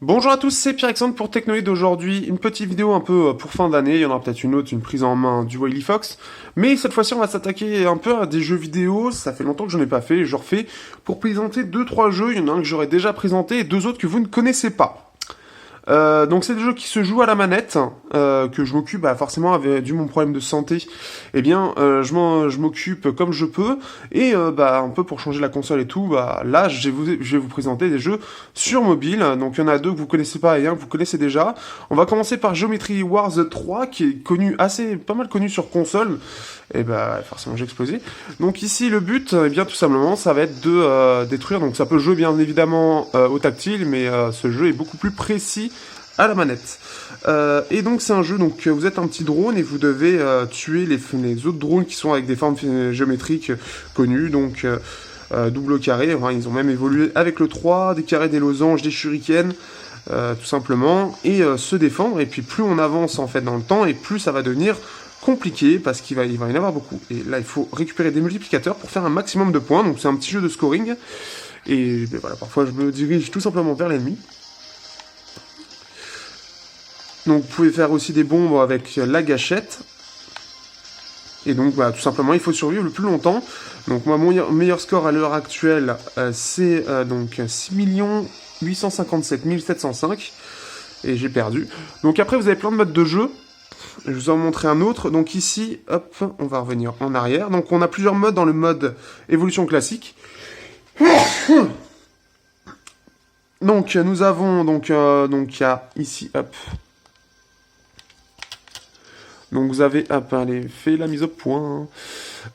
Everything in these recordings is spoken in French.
Bonjour à tous, c'est Pierre-Alexandre pour Technoid. Aujourd'hui, une petite vidéo un peu pour fin d'année. Il y en aura peut-être une autre, une prise en main du Wily Fox. Mais cette fois-ci, on va s'attaquer un peu à des jeux vidéo. Ça fait longtemps que je n'en ai pas fait. Je refais pour présenter 2-3 jeux. Il y en a un que j'aurais déjà présenté et 2 autres que vous ne connaissez pas. Donc c'est des jeux qui se jouent à la manette, que je m'occupe, forcément, dû mon problème de santé, eh bien, je m'occupe comme je peux, et un peu pour changer la console et tout, là, je vais vous présenter des jeux sur mobile. Donc il y en a deux que vous connaissez pas et un que vous connaissez déjà. On va commencer par Geometry Wars 3, qui est connu, pas mal connu sur console, et forcément j'ai explosé. Donc ici, le but, eh bien, tout simplement, ça va être de détruire, donc ça peut jouer bien évidemment au tactile, mais ce jeu est beaucoup plus précis à la manette. Et donc c'est un jeu, donc vous êtes un petit drone et vous devez tuer les autres drones qui sont avec des formes géométriques connues, donc double au carré, enfin, ils ont même évolué avec le 3, des carrés, des losanges, des shurikens, tout simplement, et se défendre. Et puis plus on avance en fait dans le temps, et plus ça va devenir compliqué, parce qu'il va y en avoir beaucoup. Et là il faut récupérer des multiplicateurs pour faire un maximum de points, donc c'est un petit jeu de scoring. Et voilà, parfois je me dirige tout simplement vers l'ennemi. Donc vous pouvez faire aussi des bombes avec la gâchette. Et donc tout simplement il faut survivre le plus longtemps. Donc moi mon meilleur score à l'heure actuelle c'est donc 6 857 705. Et j'ai perdu. Donc après vous avez plein de modes de jeu. Je vais vous en montrer un autre. Donc ici, hop, on va revenir en arrière. Donc on a plusieurs modes dans le mode évolution classique. Donc nous avons donc il y a ici, hop. Donc vous avez, allez, fait la mise au point.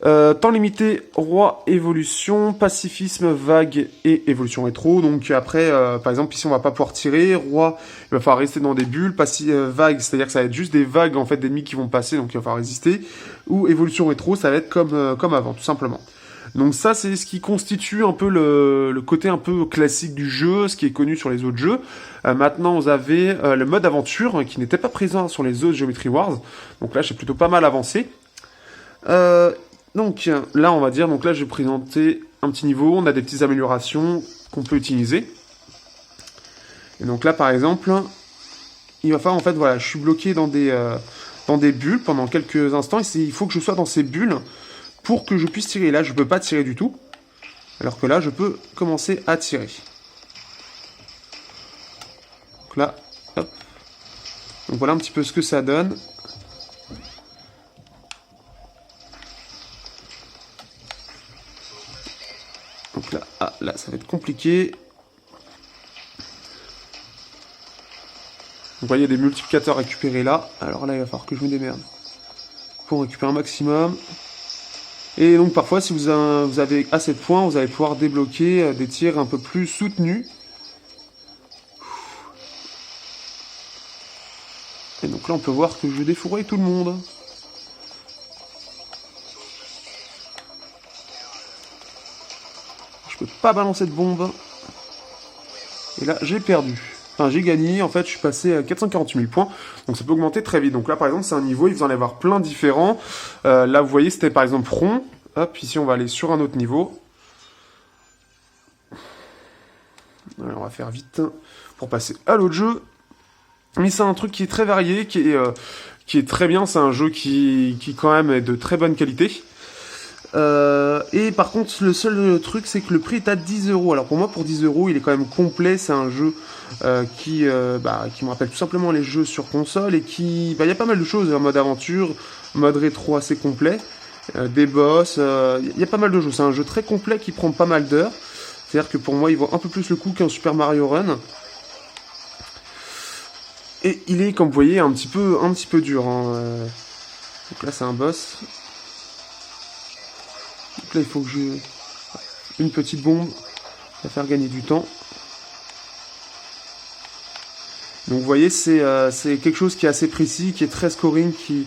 Temps limité, roi, évolution, pacifisme, vague et évolution rétro. Donc après, par exemple, ici on va pas pouvoir tirer. Roi, il va falloir rester dans des bulles. Vague, c'est-à-dire que ça va être juste des vagues en fait d'ennemis qui vont passer, donc il va falloir résister. Ou évolution rétro, ça va être comme avant, tout simplement. Donc ça, c'est ce qui constitue un peu le côté un peu classique du jeu, ce qui est connu sur les autres jeux. Maintenant, vous avez le mode aventure, qui n'était pas présent sur les autres Geometry Wars. Donc là, j'ai plutôt pas mal avancé. Donc là, on va dire, donc là, je vais présenter un petit niveau. On a des petites améliorations qu'on peut utiliser. Et donc là, par exemple, il va falloir, en fait, voilà, je suis bloqué dans des bulles pendant quelques instants. Et il faut que je sois dans ces bulles pour que je puisse tirer. Là, je peux pas tirer du tout. Alors que là, je peux commencer à tirer. Donc là, hop. Donc voilà un petit peu ce que ça donne. Donc là, là, ça va être compliqué. Donc vous voyez, il y a des multiplicateurs récupérés là. Alors là, il va falloir que je me démerde pour récupérer un maximum. Et donc parfois, si vous avez assez de points, vous allez pouvoir débloquer des tirs un peu plus soutenus. Et donc là, on peut voir que je défouraille tout le monde. Je peux pas balancer de bombe. Et là, j'ai perdu. Enfin, j'ai gagné. En fait, je suis passé à 448 000 points. Donc ça peut augmenter très vite. Donc là, par exemple, c'est un niveau, il vous en avoir plein différents. Là, vous voyez, c'était par exemple rond. Hop, ici, on va aller sur un autre niveau. Alors, on va faire vite pour passer à l'autre jeu. Mais c'est un truc qui est très varié, qui est très bien. C'est un jeu qui quand même est de très bonne qualité. Et par contre, le seul truc, c'est que le prix est à 10 €. Alors pour moi, pour 10 €, il est quand même complet. C'est un jeu qui me rappelle tout simplement les jeux sur console et il y a pas mal de choses, un mode aventure, mode rétro assez complet, des boss, il y a pas mal de jeux. C'est un jeu très complet qui prend pas mal d'heures. C'est-à-dire que pour moi, il vaut un peu plus le coup qu'un Super Mario Run. Et il est, comme vous voyez, un petit peu dur. Hein. Donc là, c'est un boss. Donc là, il faut que une petite bombe va faire gagner du temps. Donc vous voyez, c'est quelque chose qui est assez précis, qui est très scoring, qui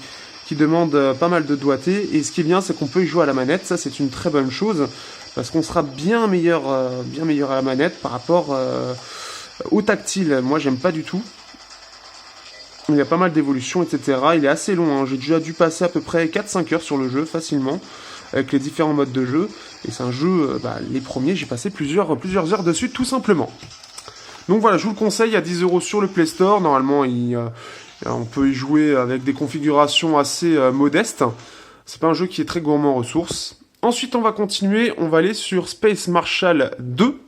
demande pas mal de doigté. Et ce qui est bien, c'est qu'on peut y jouer à la manette. Ça, c'est une très bonne chose, parce qu'on sera bien meilleur à la manette par rapport au tactile. Moi, j'aime pas du tout. Il y a pas mal d'évolutions, etc. Il est assez long. Hein. J'ai déjà dû passer à peu près 4-5 heures sur le jeu, facilement, avec les différents modes de jeu. Et c'est un jeu, les premiers, j'ai passé plusieurs heures dessus, tout simplement. Donc voilà, je vous le conseille, à 10 € sur le Play Store. Normalement, on peut y jouer avec des configurations assez modestes. C'est pas un jeu qui est très gourmand en ressources. Ensuite, on va continuer, on va aller sur Space Marshal 2.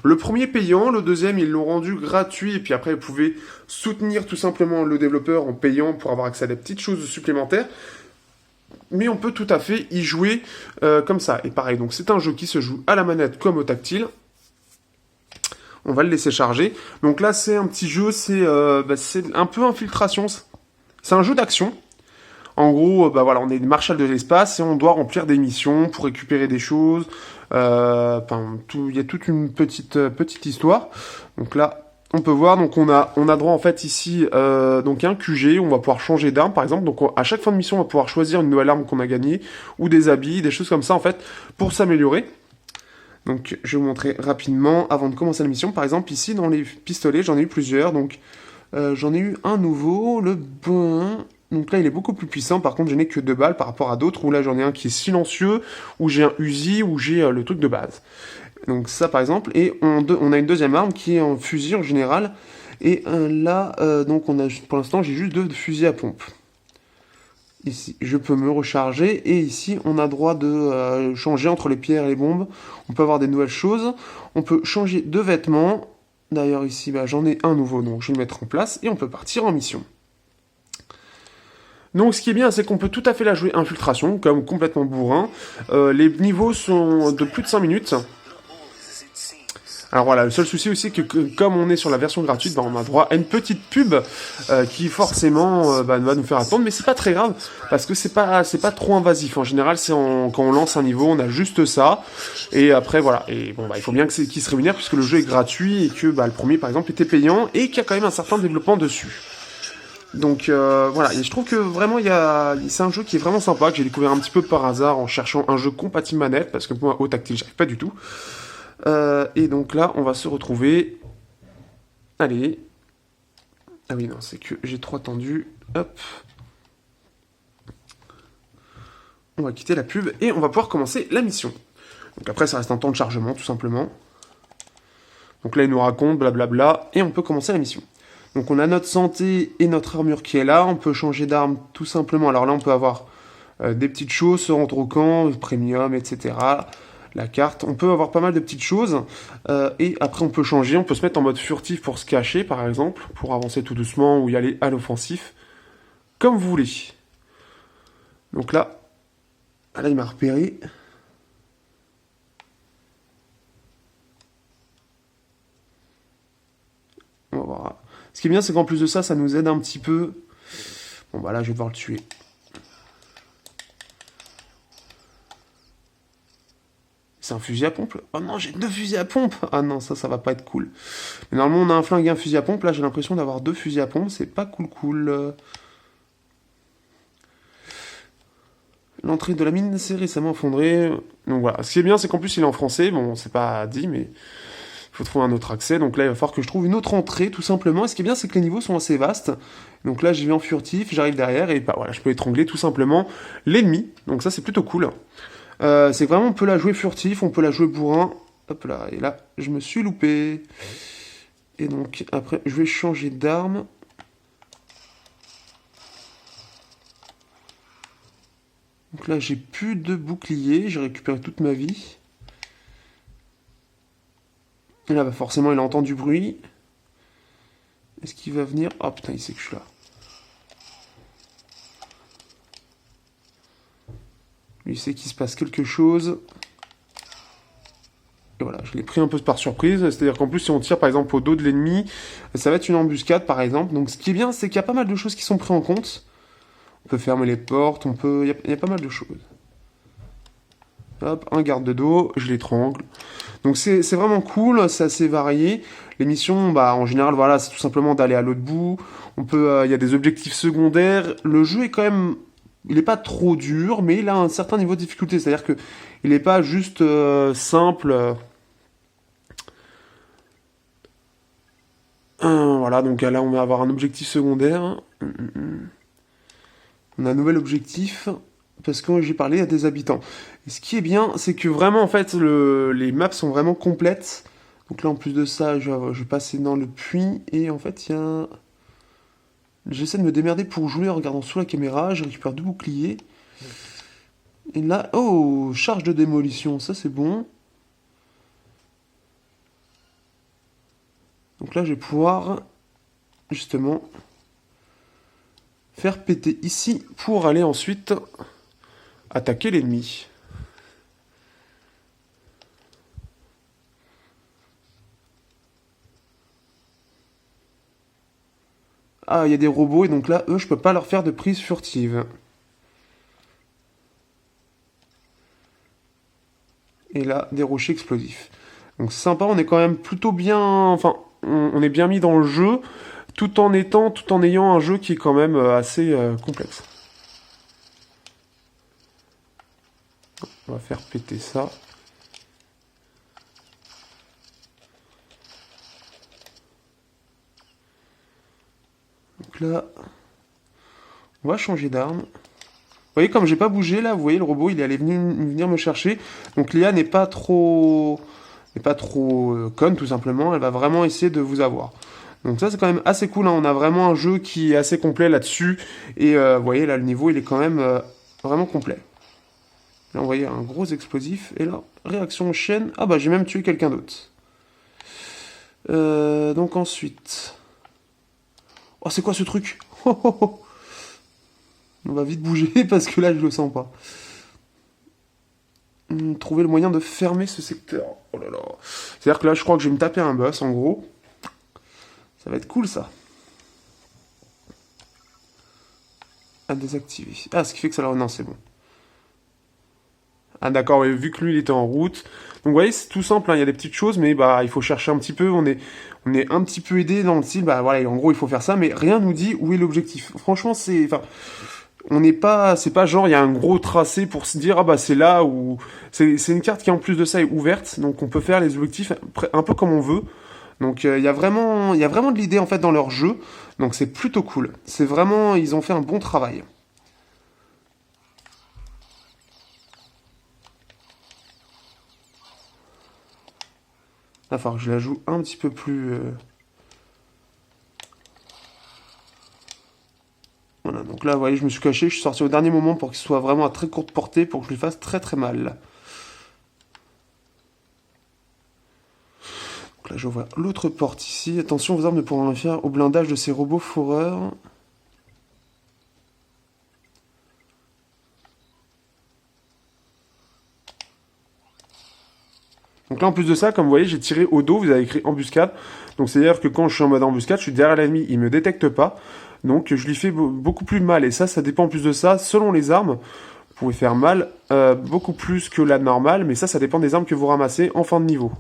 Le premier payant, le deuxième, ils l'ont rendu gratuit, et puis après, vous pouvez soutenir tout simplement le développeur en payant pour avoir accès à des petites choses supplémentaires. Mais on peut tout à fait y jouer comme ça. Et pareil, donc c'est un jeu qui se joue à la manette comme au tactile. On va le laisser charger. Donc là, c'est un petit jeu, c'est un peu infiltration. C'est un jeu d'action. En gros, voilà, on est des marshals de l'espace et on doit remplir des missions pour récupérer des choses. Il y a toute une petite histoire. Donc là, on peut voir, donc on a droit en fait ici donc un QG, on va pouvoir changer d'arme par exemple. Donc à chaque fin de mission, on va pouvoir choisir une nouvelle arme qu'on a gagnée ou des habits, des choses comme ça en fait pour s'améliorer. Donc je vais vous montrer rapidement avant de commencer la mission. Par exemple ici dans les pistolets, j'en ai eu plusieurs. Donc j'en ai eu un nouveau, le bon. Donc là, il est beaucoup plus puissant. Par contre, je n'ai que 2 balles par rapport à d'autres où là, j'en ai un qui est silencieux, où j'ai un Uzi, où j'ai le truc de base. Donc ça, par exemple. Et on a une deuxième arme qui est en fusil en général. Et là, donc pour l'instant, j'ai juste 2 fusils à pompe. Ici, je peux me recharger. Et ici, on a droit de changer entre les pierres et les bombes. On peut avoir des nouvelles choses. On peut changer de vêtements. D'ailleurs, ici, j'en ai un nouveau, donc je vais le mettre en place. Et on peut partir en mission. Donc ce qui est bien, c'est qu'on peut tout à fait la jouer infiltration, comme complètement bourrin. Les niveaux sont de plus de 5 minutes. Alors voilà, le seul souci aussi, c'est que comme on est sur la version gratuite, on a droit à une petite pub qui forcément va nous faire attendre, mais c'est pas très grave, parce que c'est pas trop invasif. En général, quand on lance un niveau, on a juste ça, et après voilà. Et bon, il faut bien qu'il se rémunère, puisque le jeu est gratuit, et que le premier par exemple était payant, et qu'il y a quand même un certain développement dessus. Donc voilà, et je trouve que vraiment c'est un jeu qui est vraiment sympa, que j'ai découvert un petit peu par hasard en cherchant un jeu compatible manette, parce que moi au tactile j'arrive pas du tout. Et donc là on va se retrouver. Allez. Ah oui non, c'est que j'ai trop attendu. Hop. On va quitter la pub et on va pouvoir commencer la mission. Donc après ça reste un temps de chargement tout simplement. Donc là il nous raconte blablabla et on peut commencer la mission. Donc on a notre santé et notre armure qui est là, on peut changer d'arme tout simplement. Alors là on peut avoir des petites choses, se rendre au camp, premium, etc. La carte, on peut avoir pas mal de petites choses. Et après on peut changer, on peut se mettre en mode furtif pour se cacher par exemple, pour avancer tout doucement ou y aller à l'offensif, comme vous voulez. Donc là il m'a repéré. On va voir. Ce qui est bien, c'est qu'en plus de ça, ça nous aide un petit peu. Bon, là, je vais devoir le tuer. C'est un fusil à pompe. Oh non, j'ai 2 fusils à pompe. Ah non, ça va pas être cool. Mais normalement, on a un flingue et un fusil à pompe. Là, j'ai l'impression d'avoir 2 fusils à pompe. C'est pas cool. L'entrée de la mine s'est récemment effondrée. Donc voilà. Ce qui est bien, c'est qu'en plus, il est en français. Bon, c'est pas dit, mais... faut trouver un autre accès, donc là il va falloir que je trouve une autre entrée tout simplement, et ce qui est bien c'est que les niveaux sont assez vastes, donc là j'y vais en furtif, j'arrive derrière, et voilà, je peux étrangler tout simplement l'ennemi, donc ça c'est plutôt cool. C'est vraiment, on peut la jouer furtif, on peut la jouer bourrin, hop là, et là je me suis loupé, et donc après je vais changer d'arme. Donc là j'ai plus de bouclier, j'ai récupéré toute ma vie. Et là, forcément, il entend du bruit. Est-ce qu'il va venir? Oh putain, il sait que je suis là. Il sait qu'il se passe quelque chose. Et voilà, je l'ai pris un peu par surprise. C'est-à-dire qu'en plus, si on tire par exemple au dos de l'ennemi, ça va être une embuscade par exemple. Donc ce qui est bien, c'est qu'il y a pas mal de choses qui sont prises en compte. On peut fermer les portes, il y a pas mal de choses. Hop, un garde de dos, je l'étrangle. Donc c'est vraiment cool, c'est assez varié. Les missions, en général, voilà, c'est tout simplement d'aller à l'autre bout. On peut, il y a des objectifs secondaires. Le jeu est quand même, il n'est pas trop dur, mais il a un certain niveau de difficulté. C'est-à-dire que il n'est pas juste simple. Voilà, donc là, on va avoir un objectif secondaire. On a un nouvel objectif. Parce que j'ai parlé à des habitants. Et ce qui est bien, c'est que vraiment, en fait, les maps sont vraiment complètes. Donc là, en plus de ça, je vais passer dans le puits. Et en fait, il y a un... J'essaie de me démerder pour jouer en regardant sous la caméra. Je récupère 2 boucliers. Et là... Oh, charge de démolition. Ça, c'est bon. Donc là, je vais pouvoir... Justement... faire péter ici pour aller ensuite attaquer l'ennemi. Ah, il y a des robots et donc là, eux, je peux pas leur faire de prise furtive. Et là, des rochers explosifs. Donc c'est sympa, on est quand même plutôt bien... Enfin, on est bien mis dans le jeu, tout en ayant un jeu qui est quand même assez complexe. On va faire péter ça. Donc là, on va changer d'arme. Vous voyez, comme j'ai pas bougé là, vous voyez le robot, il est allé venir me chercher. Donc l'IA n'est pas trop conne tout simplement. Elle va vraiment essayer de vous avoir. Donc ça c'est quand même assez cool. Hein. On a vraiment un jeu qui est assez complet là-dessus. Et vous voyez là le niveau il est quand même vraiment complet. Là on voyait un gros explosif. Et là réaction en chaîne. Ah bah j'ai même tué quelqu'un d'autre. Donc ensuite. Oh c'est quoi ce truc? On va vite bouger parce que là je le sens pas. Trouver le moyen de fermer ce secteur. Oh là là. C'est-à-dire que là je crois que je vais me taper un boss en gros. Ça va être cool ça. À désactiver. Ah ce qui fait que ça leur... Non c'est bon. Ah d'accord, ouais, vu que lui il était en route. Donc vous voyez c'est tout simple, hein, il y a des petites choses mais bah il faut chercher un petit peu. On est un petit peu aidé dans le style. Bah voilà en gros il faut faire ça mais rien nous dit où est l'objectif. Franchement c'est... Enfin, on n'est pas, c'est pas genre il y a un gros tracé pour se dire ah bah c'est là où c'est une carte qui en plus de ça est ouverte donc on peut faire les objectifs un peu comme on veut donc il y a vraiment de l'idée en fait dans leur jeu donc c'est plutôt cool c'est vraiment ils ont fait un bon travail. Là il va falloir que je la joue un petit peu plus voilà donc là vous voyez je me suis caché je suis sorti au dernier moment pour qu'il soit vraiment à très courte portée pour que je lui fasse très très mal. Là, j'ouvre l'autre porte ici. Attention, vos armes ne pourront rien faire au blindage de ces robots fourreurs. Donc là, en plus de ça, comme vous voyez, j'ai tiré au dos, vous avez écrit embuscade. Donc c'est-à-dire que quand je suis en mode embuscade, je suis derrière l'ennemi, il me détecte pas. Donc je lui fais beaucoup plus mal. Et ça dépend en plus de ça, selon les armes. Vous pouvez faire mal beaucoup plus que la normale, mais ça dépend des armes que vous ramassez en fin de niveau.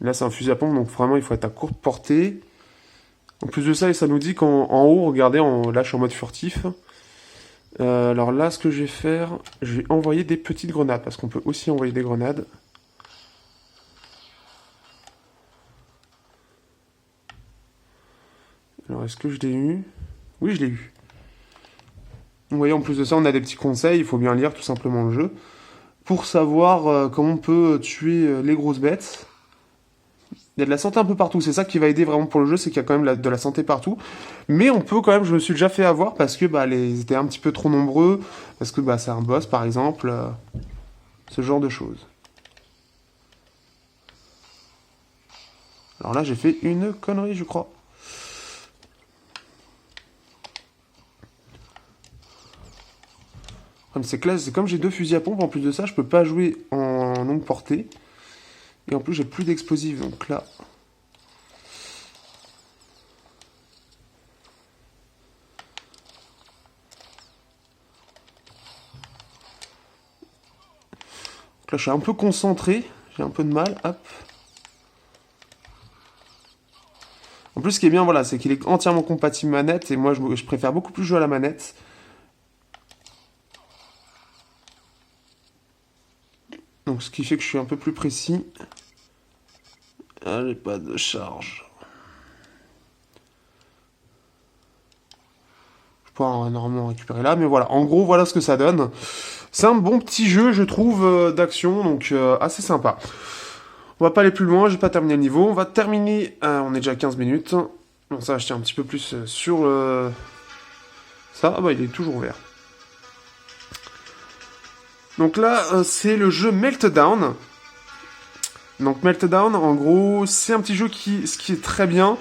Là, c'est un fusil à pompe, donc vraiment, il faut être à courte portée. En plus de ça, ça nous dit qu'en haut, regardez, là, je suis en mode furtif. Alors là, ce que je vais faire, je vais envoyer des petites grenades, parce qu'on peut aussi envoyer des grenades. Alors, est-ce que je l'ai eu? Oui, je l'ai eu. Vous voyez, en plus de ça, on a des petits conseils, il faut bien lire tout simplement le jeu, pour savoir comment on peut tuer les grosses bêtes. Il y a de la santé un peu partout, c'est ça qui va aider vraiment pour le jeu, c'est qu'il y a quand même de la santé partout. Mais on peut quand même, je me suis déjà fait avoir parce que bah, ils étaient un petit peu trop nombreux, parce que bah, c'est un boss par exemple, ce genre de choses. Alors là j'ai fait une connerie je crois. C'est classe, c'est comme j'ai 2 fusils à pompe, en plus de ça je peux pas jouer en longue portée. Et en plus j'ai plus d'explosifs, donc là... Donc là je suis un peu concentré, j'ai un peu de mal, hop. En plus ce qui est bien voilà, c'est qu'il est entièrement compatible manette, et moi je préfère beaucoup plus jouer à la manette. Donc ce qui fait que je suis un peu plus précis. Ah, j'ai pas de charge. Je pouvoir normalement récupérer là. Mais voilà, en gros, voilà ce que ça donne. C'est un bon petit jeu, je trouve, d'action, donc assez sympa. On va pas aller plus loin, j'ai pas terminé le niveau. On va terminer, on est déjà à 15 minutes. Bon, ça, je tiens un petit peu plus sur ça. Ah bah, il est toujours vert. Donc là, c'est le jeu Meltdown. Donc Meltdown, en gros, c'est un petit jeu ce qui est très bien,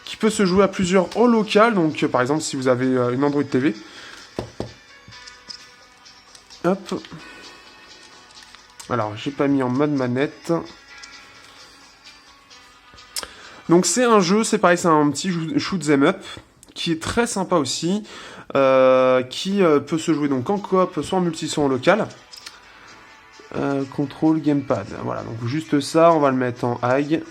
qui peut se jouer à plusieurs en local. Donc par exemple, si vous avez une Android TV. Hop. Alors, j'ai pas mis en mode manette. Donc c'est un jeu, c'est pareil, c'est un petit shoot 'em up qui est très sympa aussi, qui peut se jouer donc en coop, soit en multi, soit en local. Contrôle gamepad, voilà, donc juste ça, on va le mettre en high.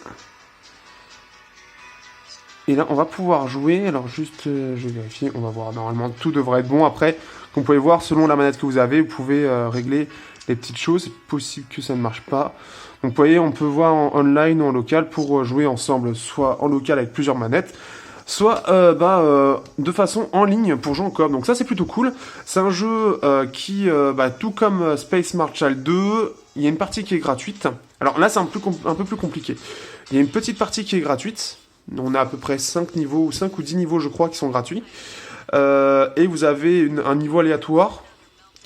Et là, on va pouvoir jouer, alors juste, je vais vérifier, on va voir, normalement tout devrait être bon. Après, comme vous pouvez voir, selon la manette que vous avez, vous pouvez régler les petites choses, c'est possible que ça ne marche pas. Donc vous voyez, on peut voir en online ou en local pour jouer ensemble, soit en local avec plusieurs manettes, soit de façon en ligne pour jouer en coop. Donc ça c'est plutôt cool. C'est un jeu qui, tout comme Space Marshal 2, il y a une partie qui est gratuite. Alors là c'est un peu plus compliqué. Il y a une petite partie qui est gratuite. On a à peu près 5 niveaux, ou 5 ou 10 niveaux je crois qui sont gratuits. Et vous avez un niveau aléatoire,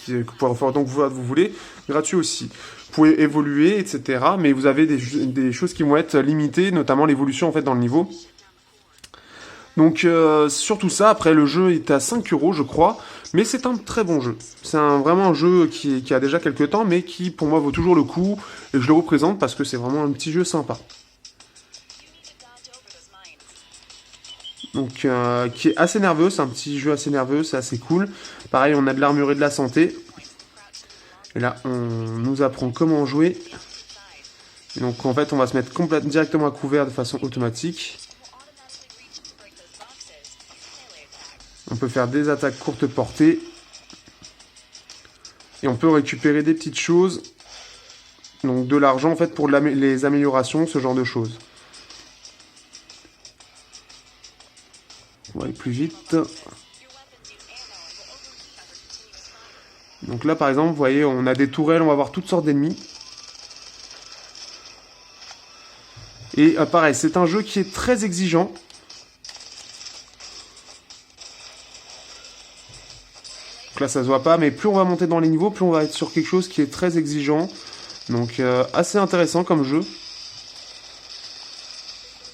que vous pouvez faire autant que vous voulez, gratuit aussi. Vous pouvez évoluer, etc. Mais vous avez des choses qui vont être limitées, notamment l'évolution en fait dans le niveau. Donc surtout ça, après le jeu est à 5 € je crois, mais c'est un très bon jeu. C'est vraiment un jeu qui a déjà quelques temps, mais qui pour moi vaut toujours le coup, et je le représente parce que c'est vraiment un petit jeu sympa. Donc qui est assez nerveux, c'est un petit jeu assez nerveux, c'est assez cool. Pareil, on a de l'armure et de la santé. Et là, on nous apprend comment jouer. Et donc en fait, on va se mettre directement à couvert de façon automatique. On peut faire des attaques courte portée. Et on peut récupérer des petites choses. Donc de l'argent en fait pour les améliorations, ce genre de choses. On va aller plus vite. Donc là par exemple, vous voyez, on a des tourelles, on va avoir toutes sortes d'ennemis. Et pareil, c'est un jeu qui est très exigeant. Donc là ça se voit pas, mais plus on va monter dans les niveaux, plus on va être sur quelque chose qui est très exigeant. Donc assez intéressant comme jeu.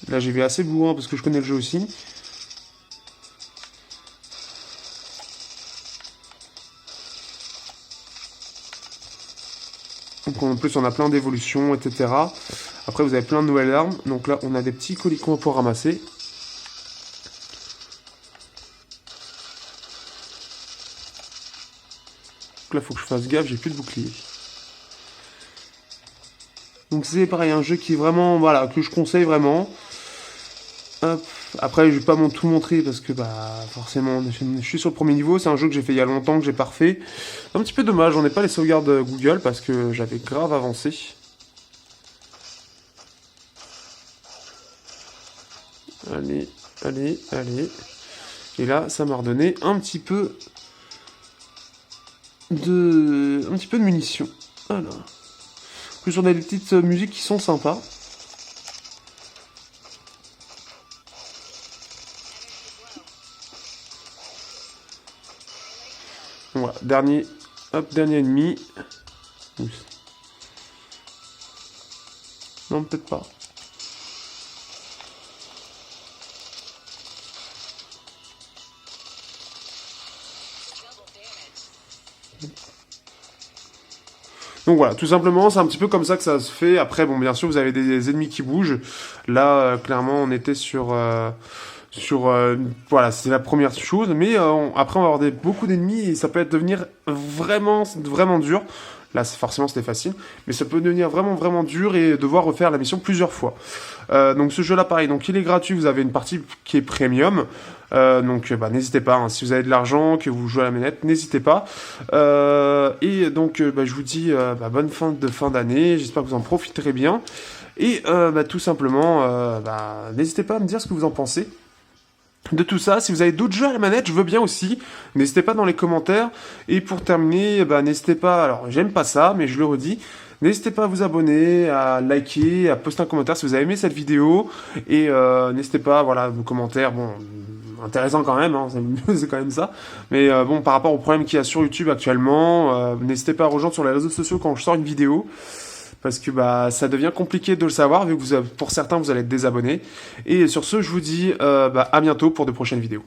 Là j'ai vu assez loin parce que je connais le jeu aussi. Donc en plus on a plein d'évolutions, etc. Après vous avez plein de nouvelles armes. Donc là on a des petits colis-cons pour ramasser. Donc là faut que je fasse gaffe, j'ai plus de bouclier. Donc c'est pareil, un jeu qui est vraiment, voilà, que je conseille vraiment. Hop. Après je vais pas tout montrer parce que forcément je suis sur le premier niveau, c'est un jeu que j'ai fait il y a longtemps, que j'ai pas refait. Un petit peu dommage, on n'est pas les sauvegardes Google parce que j'avais grave avancé. Allez, allez, allez. Et là ça m'a redonné un petit peu de munitions. Voilà. En plus on a des petites musiques qui sont sympas. Voilà, dernier ennemi. Non, peut-être pas. Donc voilà, tout simplement, c'est un petit peu comme ça que ça se fait. Après, bon, bien sûr, vous avez des ennemis qui bougent. Là, clairement, on était voilà, c'est la première chose. Mais après, on va avoir beaucoup d'ennemis et ça peut devenir vraiment, vraiment dur. Là, forcément, c'était facile. Mais ça peut devenir vraiment, vraiment dur et devoir refaire la mission plusieurs fois. Donc ce jeu-là, pareil. Donc il est gratuit. Vous avez une partie qui est premium. Donc n'hésitez pas. Hein, si vous avez de l'argent, que vous jouez à la manette, n'hésitez pas. Et donc je vous dis bonne fin d'année. J'espère que vous en profiterez bien. Et tout simplement, n'hésitez pas à me dire ce que vous en pensez. de tout ça. Si vous avez d'autres jeux à la manette, je veux bien aussi. N'hésitez pas dans les commentaires. Et pour terminer, n'hésitez pas, alors j'aime pas ça, mais je le redis, n'hésitez pas à vous abonner, à liker, à poster un commentaire si vous avez aimé cette vidéo. Et n'hésitez pas, voilà, vos commentaires, bon, intéressant quand même, hein, c'est quand même ça. Mais bon, par rapport au problème qu'il y a sur YouTube actuellement, n'hésitez pas à rejoindre sur les réseaux sociaux quand je sors une vidéo. Parce que ça devient compliqué de le savoir, vu que pour certains, vous allez être désabonnés. Et sur ce, je vous dis à bientôt pour de prochaines vidéos.